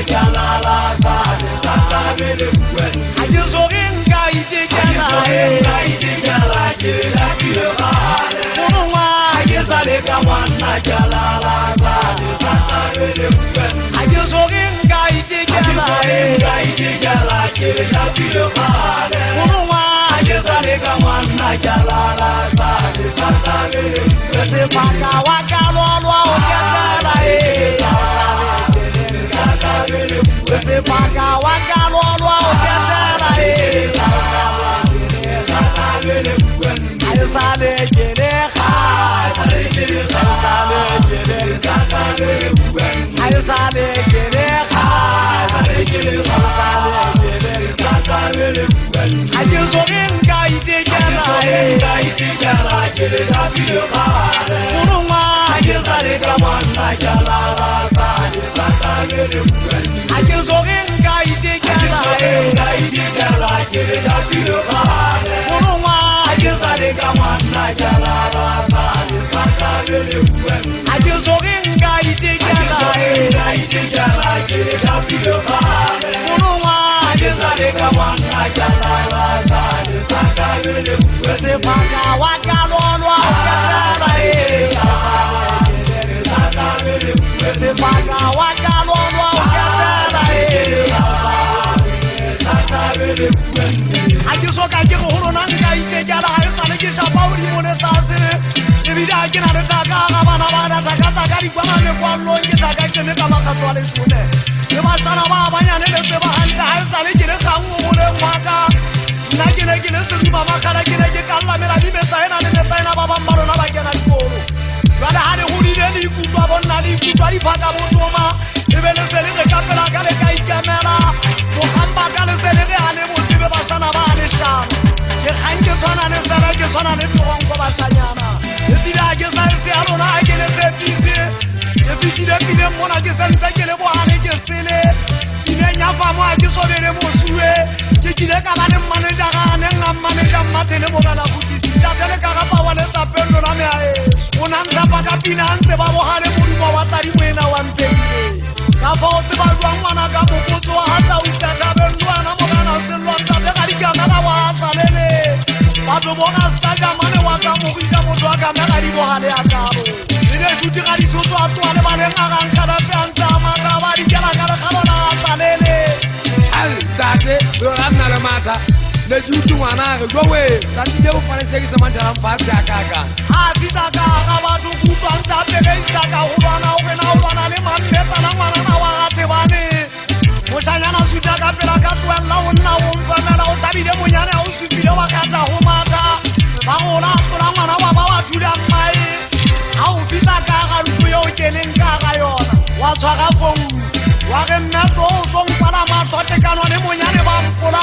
jalala sale satabele kwen Ajisorin kaiti jala kile shakile kale Kuruma Ajizale kamwana jalala sale satabele kwen Ajisorin kaiti jala kile shakile kale Kuruma Ajizale kamwana jalala sale satabele kwen Sepaka wakalolwa ujala Sepaka wakalolwa ujala Aisale jere Aisale jere Ajisorin kaiti jala Kuruma Ajizale kamwana jalala sale satabele kwen Ajisorin kaiti jala Kuruma Ajizale kamwana jalala sale satabele kwen Ajisorin kaiti Kuruma Ajizale kamwana jalala sale satabele kwen Sepaka wakalolwa Sepaka wakalolwa Ajisoka jiko hulu nanga ite jala Aisale kisha pauli mone sase Ibida kina netaka Kabana bada takata kari kwa mame kwa longe Taka kene kama katwale shune Eba sana baba nyane lese bahanta Aisale kine kangu mune mwaka Nagine kine siri mama kala kine kala mera Nime saena nime saena baba mbaro na bagena kikoro Wada hane huli neni kutwa bona ni kutwa Ipaka mutoma Ibele selire kapela kale kaikamela Muhamba kale selire hane mutibe bashana bane sham Yehange sona ne sarage sona ne tuongo bashanyana Yesida agesa ese alona agene sepisi Yepikide pide mona agesa ntakele bohane kesele Ine nyafa mo ageso dene mosue Kikide kabane manager gane nga manager matene mogana kutisi Jatele kagapa wane sapendo na meae Unanza paka pinanse babo hane murimo watari mwena wanpende Kafa ote balwa mwana kapo koso wa hata utatabenduwa na mogana selwa Tate karika mela wa asalele Pato bona staja mane waka mokija moto waka mela ribo hane akaro Ine shuti kari soto atu hane bale ngagankada pe antama Kabari kela kada kala na asalele Al tate Rana la mata Le jutu wana Gowe Tati debu pane segi samantara mpati akaka Hatitaka kabatu kupanza peke itaka Urwana ukena urwana le maneta na manana wa hate wane Mushanyana sutaka pela katwa la unna umfamela Utabide munyane usifile wakata humata Bagola tula mwana wabawa tulia mai Au vitaka kalukuyo ukene nkaka yona Wachaka fongu Wake meto usong pala masote kanwane munyane bampula